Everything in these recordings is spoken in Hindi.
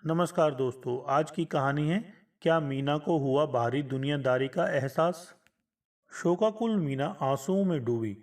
नमस्कार दोस्तों, आज की कहानी है क्या मीना को हुआ भारी दुनियादारी का एहसास। शोकाकुल मीना आंसुओं में डूबी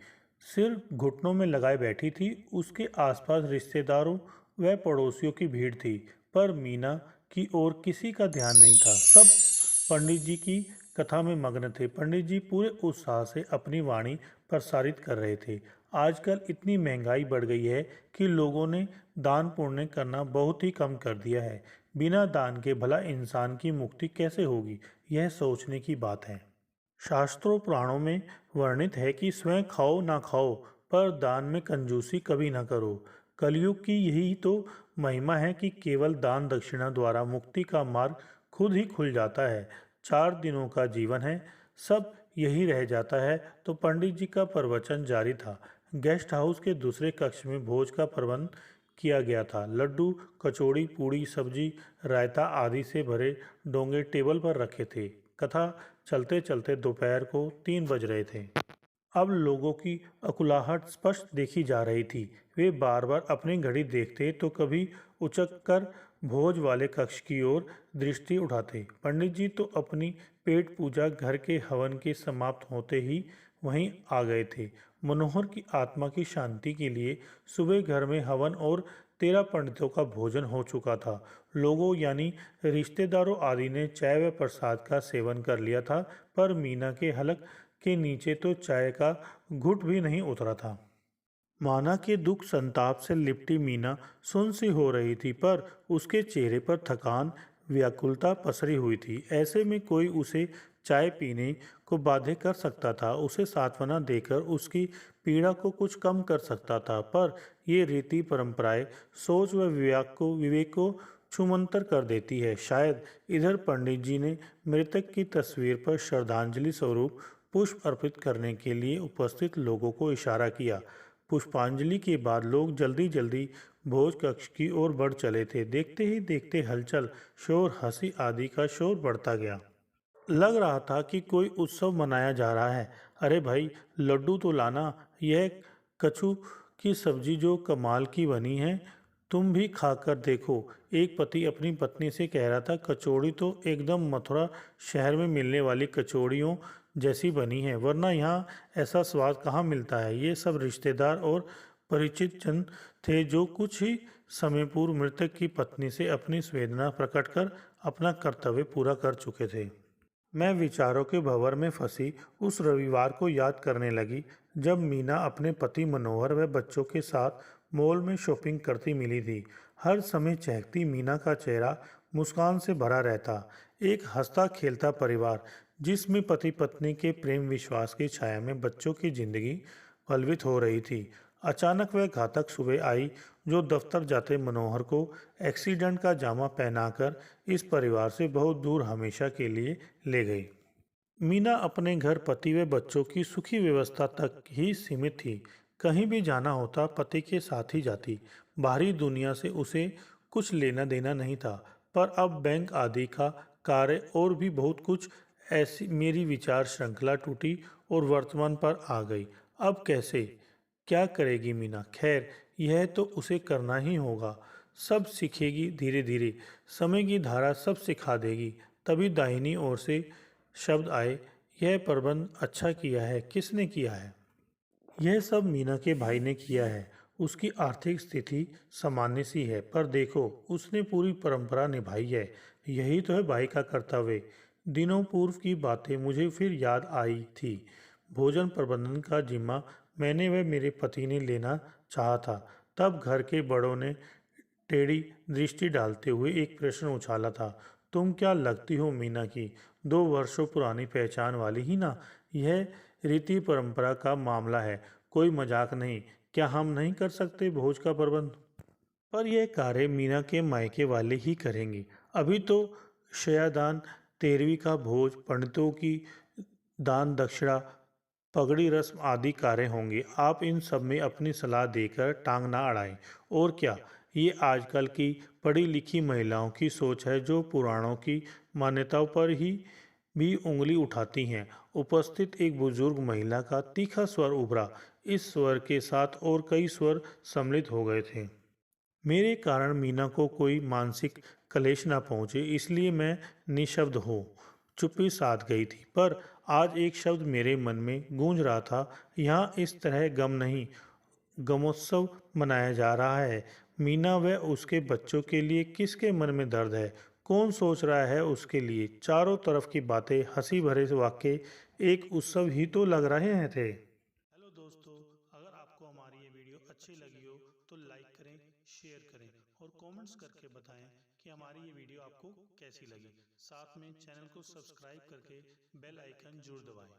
सिर घुटनों में लगाए बैठी थी। उसके आसपास रिश्तेदारों व पड़ोसियों की भीड़ थी, पर मीना की ओर किसी का ध्यान नहीं था। सब पंडित जी की कथा में मग्न थे। पंडित जी पूरे उत्साह से अपनी वाणी प्रसारित कर रहे थे। आजकल इतनी महंगाई बढ़ गई है कि लोगों ने दान पुण्य करना बहुत ही कम कर दिया है। बिना दान के भला इंसान की मुक्ति कैसे होगी, यह सोचने की बात है। शास्त्रों पुराणों में वर्णित है कि स्वयं खाओ ना खाओ, पर दान में कंजूसी कभी ना करो। कलयुग की यही तो महिमा है कि केवल दान दक्षिणा द्वारा मुक्ति का मार्ग खुद ही खुल जाता है। 4 दिनों का जीवन है, सब यही रह जाता है। तो पंडित जी का प्रवचन जारी था। गेस्ट हाउस के दूसरे कक्ष में भोज का प्रबंध किया गया था। लड्डू, कचौड़ी, पूड़ी, सब्जी, रायता आदि से भरे डोंगे टेबल पर रखे थे। कथा चलते चलते दोपहर को 3 बज रहे थे। अब लोगों की अकुलाहट स्पष्ट देखी जा रही थी। वे बार बार अपनी घड़ी देखते तो कभी उचक कर भोज वाले कक्ष की ओर दृष्टि उठाते। पंडित जी तो अपनी पेट पूजा घर के हवन के समाप्त होते ही वहीं आ गए थे। मनोहर की आत्मा की शांति के लिए सुबह घर में हवन और 13 पंडितों का भोजन हो चुका था। लोगों यानी रिश्तेदारों आदि ने चाय व प्रसाद का सेवन कर लिया था, पर मीना के हलक के नीचे तो चाय का घुट भी नहीं उतरा था। माना के दुख संताप से लिपटी मीना सुन्न सी हो रही थी, पर उसके चेहरे पर थकान व्याकुलता पसरी हुई थी। ऐसे में कोई उसे चाय पीने को बाध्य कर सकता था, उसे सांत्वना देकर उसकी पीड़ा को कुछ कम कर सकता था, पर ये रीति परंपराएं सोच व विवेक को छूमंतर कर देती है। शायद इधर पंडित जी ने मृतक की तस्वीर पर श्रद्धांजलि स्वरूप पुष्प अर्पित करने के लिए उपस्थित लोगों को इशारा किया। पुष्पांजलि के बाद लोग जल्दी जल्दी भोज कक्ष की ओर बढ़ चले थे। देखते ही देखते हलचल, शोर, हंसी आदि का शोर बढ़ता गया। लग रहा था कि कोई उत्सव मनाया जा रहा है। अरे भाई, लड्डू तो लाना, यह कछू की सब्जी जो कमाल की बनी है, तुम भी खाकर देखो। एक पति अपनी पत्नी से कह रहा था। कचौड़ी तो एकदम मथुरा शहर में मिलने वाली कचौड़ियों जैसी बनी है, वरना यहाँ ऐसा स्वाद कहाँ मिलता है। ये सब रिश्तेदार और परिचित जन थे जो कुछ ही समय पूर्व मृतक की पत्नी से अपनी संवेदना प्रकट कर अपना कर्तव्य पूरा कर चुके थे। मैं विचारों के भंवर में फंसी उस रविवार को याद करने लगी जब मीना अपने पति मनोहर व बच्चों के साथ मॉल में शॉपिंग करती मिली थी। हर समय चहकती मीना का चेहरा मुस्कान से भरा रहता। एक हंसता खेलता परिवार जिसमें पति पत्नी के प्रेम विश्वास की छाया में बच्चों की जिंदगी पलवित हो रही थी। अचानक वह घातक सुबह आई जो दफ्तर जाते मनोहर को एक्सीडेंट का जामा पहनाकर इस परिवार से बहुत दूर हमेशा के लिए ले गई। मीना अपने घर पति व बच्चों की सुखी व्यवस्था तक ही सीमित थी। कहीं भी जाना होता पति के साथ ही जाती। बाहरी दुनिया से उसे कुछ लेना देना नहीं था, पर अब बैंक आदि का कार्य और भी बहुत कुछ। ऐसी मेरी विचार श्रृंखला टूटी और वर्तमान पर आ गई। अब कैसे क्या करेगी मीना? खैर, यह तो उसे करना ही होगा। सब सीखेगी धीरे धीरे, समय की धारा सब सिखा देगी। तभी दाहिनी ओर से शब्द आए, यह प्रबंध अच्छा किया है। किसने किया है? यह सब मीना के भाई ने किया है। उसकी आर्थिक स्थिति सामान्य सी है, पर देखो उसने पूरी परंपरा निभाई है। यही तो है भाई का कर्तव्य। दिनों पूर्व की बातें मुझे फिर याद आई थी। भोजन प्रबंधन का जिम्मा मैंने व मेरे पति ने लेना चाहा था। तब घर के बड़ों ने टेढ़ी दृष्टि डालते हुए एक प्रश्न उछाला था। तुम क्या लगती हो मीना की 2 वर्षों पुरानी पहचान वाली ही ना? यह रीति परंपरा का मामला है, कोई मजाक नहीं। क्या हम नहीं कर सकते भोज का प्रबंध? पर यह कार्य मीना के मायके वाले ही करेंगे। अभी तो शयादान, 13वीं का भोज, पंडितों की दान दक्षिणा, पगड़ी रस्म आदि कार्य होंगे। आप इन सब में अपनी सलाह देकर टांग ना अड़ाएं। और क्या, ये आजकल की पढ़ी लिखी महिलाओं की सोच है जो पुराणों की मान्यताओं पर ही भी उंगली उठाती हैं। उपस्थित एक बुजुर्ग महिला का तीखा स्वर उभरा। इस स्वर के साथ और कई स्वर सम्मिलित हो गए थे। मेरे कारण मीना को कोई मानसिक कलेश ना पहुँचे, इसलिए मैं निशब्द हो चुप्पी साध गई थी। पर आज एक शब्द मेरे मन में गूंज रहा था, यहाँ इस तरह गम नहीं, गमोत्सव मनाया जा रहा है। मीना व उसके बच्चों के लिए किसके मन में दर्द है? कौन सोच रहा है उसके लिए? चारों तरफ की बातें, हंसी भरे वाक्य एक उत्सव ही तो लग रहे हैं थे। हेलो दोस्तों, अगर आपको हमारी ये वीडियो अच्छी लगी हो तो लाइक करें, शेयर करें और कमेंट्स करके बताएं कि हमारी ये वीडियो आपको कैसी लगी। साथ में चैनल को सब्सक्राइब करके बेल आइकन जरूर दबाएं।